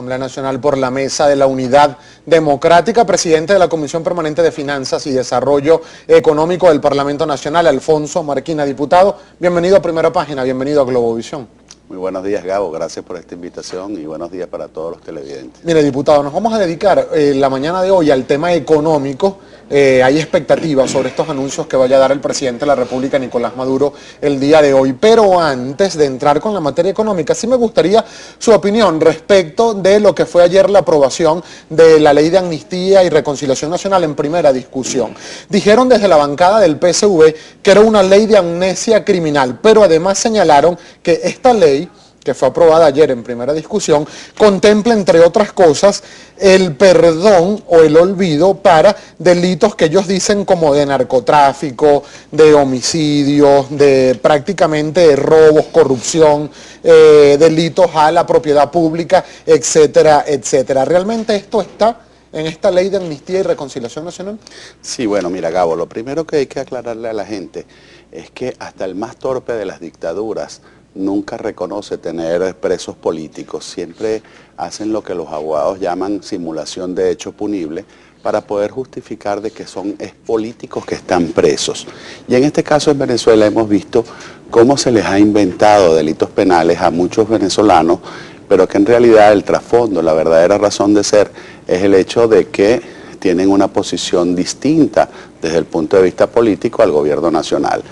Asamblea Nacional por la Mesa de la Unidad Democrática, presidente de la Comisión Permanente de Finanzas y Desarrollo Económico del Parlamento Nacional, Alfonso Marquina, diputado. Bienvenido a Primera Página, bienvenido a Globovisión. Muy buenos días, Gabo, gracias por esta invitación y buenos días para todos los televidentes. Mire, diputado, nos vamos a dedicar la mañana de hoy al tema económico. Hay expectativas sobre estos anuncios que vaya a dar el presidente de la República, Nicolás Maduro, el día de hoy. Pero antes de entrar con la materia económica, sí me gustaría su opinión respecto de lo que fue ayer la aprobación de la Ley de Amnistía y Reconciliación Nacional en primera discusión. Dijeron desde la bancada del PSV que era una ley de amnesia criminal, pero además señalaron que esta ley, que fue aprobada ayer en primera discusión, contempla, entre otras cosas, el perdón o el olvido para delitos que ellos dicen como de narcotráfico, de homicidios, de prácticamente robos, corrupción, delitos a la propiedad pública, etcétera, etcétera. ¿Realmente esto está en esta Ley de Amnistía y Reconciliación Nacional? Sí, bueno, mira, Gabo, lo primero que hay que aclararle a la gente es que hasta el más torpe de las dictaduras nunca reconoce tener presos políticos, siempre hacen lo que los abogados llaman simulación de hecho punible para poder justificar de que son políticos que están presos. Y en este caso en Venezuela hemos visto cómo se les ha inventado delitos penales a muchos venezolanos, pero que en realidad el trasfondo, la verdadera razón de ser, es el hecho de que tienen una posición distinta desde el punto de vista político al gobierno nacional.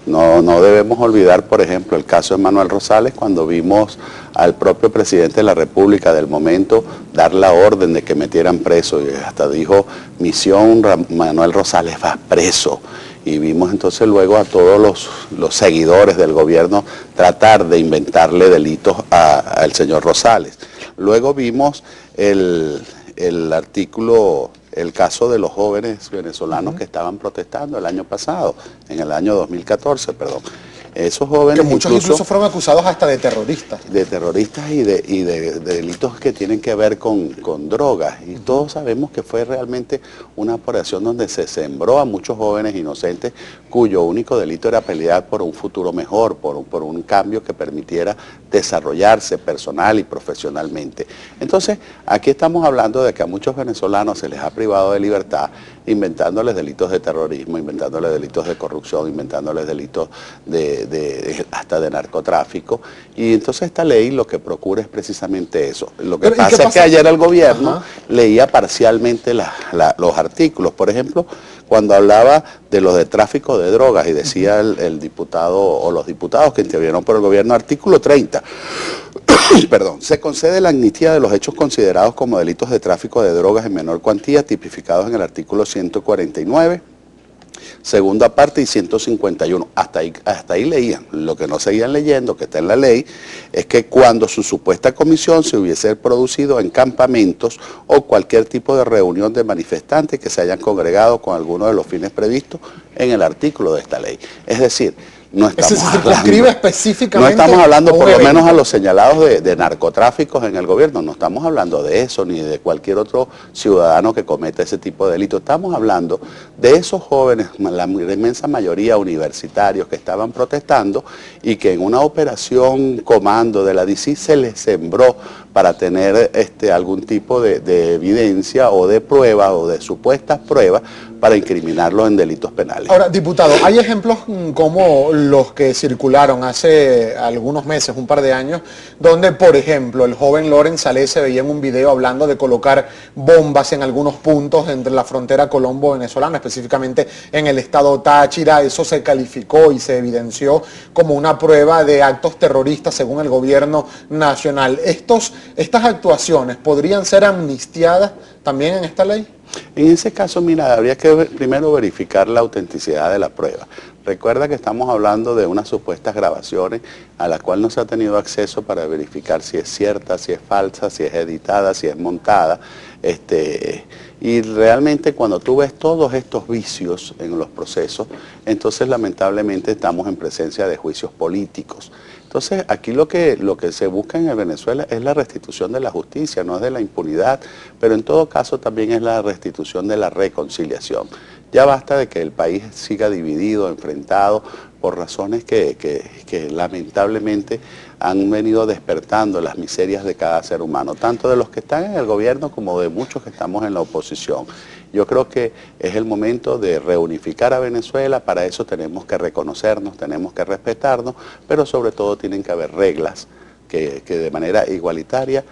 No debemos olvidar, por ejemplo, el caso de Manuel Rosales, cuando vimos al propio presidente de la República del momento dar la orden de que metieran preso, y hasta dijo, misión Manuel Rosales va preso. Y vimos entonces luego a todos los seguidores del gobierno tratar de inventarle delitos al señor Rosales. Luego vimos el caso de los jóvenes venezolanos que estaban protestando el año pasado, en el año 2014, perdón. Esos jóvenes que muchos incluso fueron acusados hasta de terroristas. De terroristas y de delitos que tienen que ver con drogas. Y todos sabemos que fue realmente una operación donde se sembró a muchos jóvenes inocentes cuyo único delito era pelear por un futuro mejor, por un cambio que permitiera desarrollarse personal y profesionalmente. Entonces, aquí estamos hablando de que a muchos venezolanos se les ha privado de libertad, inventándoles delitos de terrorismo, inventándoles delitos de corrupción, inventándoles delitos hasta de narcotráfico. Y entonces esta ley lo que procura es precisamente eso. Lo que pasa es que ayer el gobierno leía parcialmente los artículos. Por ejemplo, cuando hablaba de los de tráfico de drogas y decía el diputado o los diputados que intervinieron por el gobierno, artículo 30, perdón, se concede la amnistía de los hechos considerados como delitos de tráfico de drogas en menor cuantía, tipificados en el artículo 149, segunda parte y 151. Hasta ahí leían. Lo que no seguían leyendo, que está en la ley, es que cuando su supuesta comisión se hubiese producido en campamentos o cualquier tipo de reunión de manifestantes que se hayan congregado con alguno de los fines previstos en el artículo de esta ley. Es decir, no estamos hablando por lo menos a los señalados de narcotráficos en el gobierno, no estamos hablando de eso ni de cualquier otro ciudadano que cometa ese tipo de delito. Estamos hablando de esos jóvenes, la inmensa mayoría universitarios que estaban protestando y que en una operación comando de la DICI se les sembró para tener algún tipo de evidencia o de pruebas o de supuestas pruebas para incriminarlos en delitos penales. Ahora, diputado, hay ejemplos como los que circularon hace algunos meses, un par de años, donde, por ejemplo, el joven Loren Saleh se veía en un video hablando de colocar bombas en algunos puntos entre la frontera colombo-venezolana, específicamente en el estado Táchira. Eso se calificó y se evidenció como una prueba de actos terroristas según el gobierno nacional. ¿Estas actuaciones podrían ser amnistiadas también en esta ley? En ese caso, mira, habría que primero verificar la autenticidad de la prueba. Recuerda que estamos hablando de unas supuestas grabaciones a las cuales no se ha tenido acceso para verificar si es cierta, si es falsa, si es editada, si es montada. Y realmente cuando tú ves todos estos vicios en los procesos, entonces lamentablemente estamos en presencia de juicios políticos. Entonces aquí lo que se busca en Venezuela es la restitución de la justicia, no es de la impunidad, pero en todo caso también es la restitución de la reconciliación. Ya basta de que el país siga dividido, enfrentado, por razones que lamentablemente han venido despertando las miserias de cada ser humano, tanto de los que están en el gobierno como de muchos que estamos en la oposición. Yo creo que es el momento de reunificar a Venezuela. Para eso tenemos que reconocernos, tenemos que respetarnos, pero sobre todo tienen que haber reglas que de manera igualitaria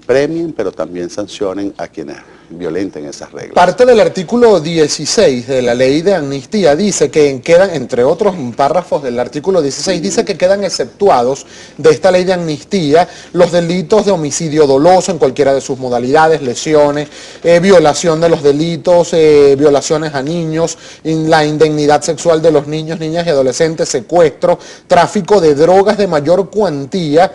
premien, pero también sancionen a quienes violenten esas reglas. Parte del artículo 16 de la ley de amnistía dice que quedan, entre otros párrafos del artículo 16, dice que quedan exceptuados de esta ley de amnistía los delitos de homicidio doloso en cualquiera de sus modalidades, lesiones, violación de los delitos, violaciones a niños, la indemnidad sexual de los niños, niñas y adolescentes, secuestro, tráfico de drogas de mayor cuantía,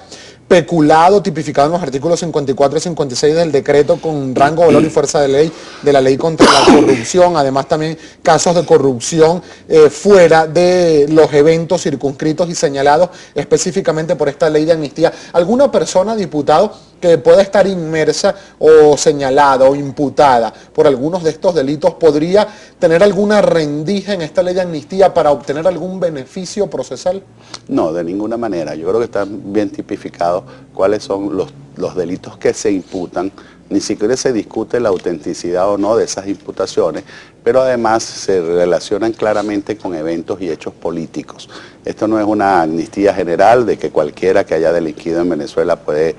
peculado tipificado en los artículos 54 y 56 del decreto con rango, valor y fuerza de ley de la ley contra la corrupción, además también casos de corrupción fuera de los eventos circunscritos y señalados específicamente por esta ley de amnistía. ¿Alguna persona, diputado, que pueda estar inmersa o señalada o imputada por algunos de estos delitos podría tener alguna rendija en esta ley de amnistía para obtener algún beneficio procesal? No, de ninguna manera. Yo creo que están bien tipificados cuáles son los delitos que se imputan. Ni siquiera se discute la autenticidad o no de esas imputaciones, pero además se relacionan claramente con eventos y hechos políticos. Esto no es una amnistía general de que cualquiera que haya delinquido en Venezuela puede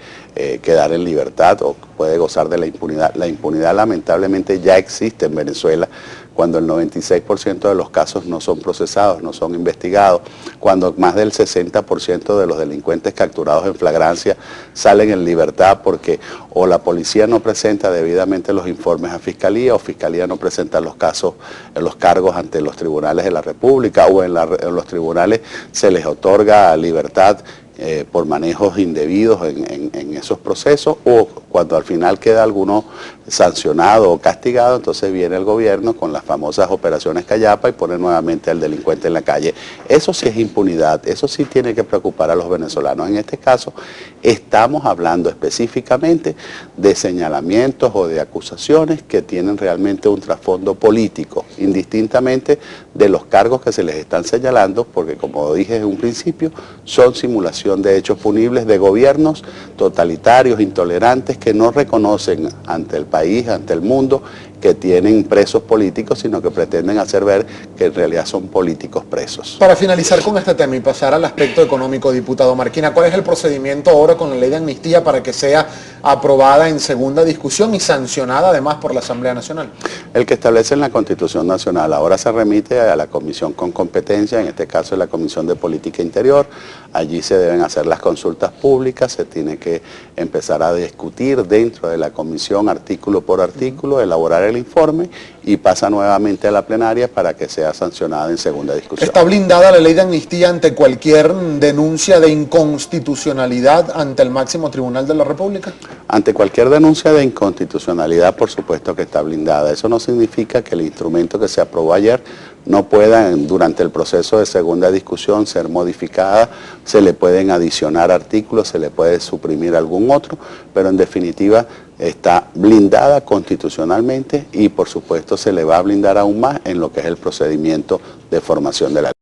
quedar en libertad o puede gozar de la impunidad. La impunidad lamentablemente ya existe en Venezuela, cuando el 96% de los casos no son procesados, no son investigados, cuando más del 60% de los delincuentes capturados en flagrancia salen en libertad porque o la policía no presenta debidamente los informes a Fiscalía o Fiscalía no presenta los casos, los cargos ante los tribunales de la República o en los tribunales se les otorga libertad por manejos indebidos en esos procesos, o cuando al final queda alguno sancionado o castigado, entonces viene el gobierno con las famosas operaciones Callapa y pone nuevamente al delincuente en la calle. Eso sí es impunidad, eso sí tiene que preocupar a los venezolanos. En este caso estamos hablando específicamente de señalamientos o de acusaciones que tienen realmente un trasfondo político, indistintamente de los cargos que se les están señalando, porque como dije en un principio, son simulación de hechos punibles de gobiernos totalitarios, intolerantes, que no reconocen ante el país, ante el mundo, que tienen presos políticos, sino que pretenden hacer ver que en realidad son políticos presos. Para finalizar con este tema y pasar al aspecto económico, diputado Marquina, ¿cuál es el procedimiento ahora con la ley de amnistía para que sea aprobada en segunda discusión y sancionada además por la Asamblea Nacional? El que establece en la Constitución Nacional. Ahora se remite a la comisión con competencia, en este caso es la Comisión de Política Interior. Allí se deben hacer las consultas públicas, se tiene que empezar a discutir dentro de la comisión artículo por artículo, elaborar el informe y pasa nuevamente a la plenaria para que sea sancionada en segunda discusión. ¿Está blindada la ley de amnistía ante cualquier denuncia de inconstitucionalidad ante el máximo tribunal de la República? Ante cualquier denuncia de inconstitucionalidad, por supuesto que está blindada. Eso no significa que el instrumento que se aprobó ayer no pueda, durante el proceso de segunda discusión, ser modificada, se le pueden adicionar artículos, se le puede suprimir algún otro, pero en definitiva está blindada constitucionalmente y por supuesto se le va a blindar aún más en lo que es el procedimiento de formación de la ley.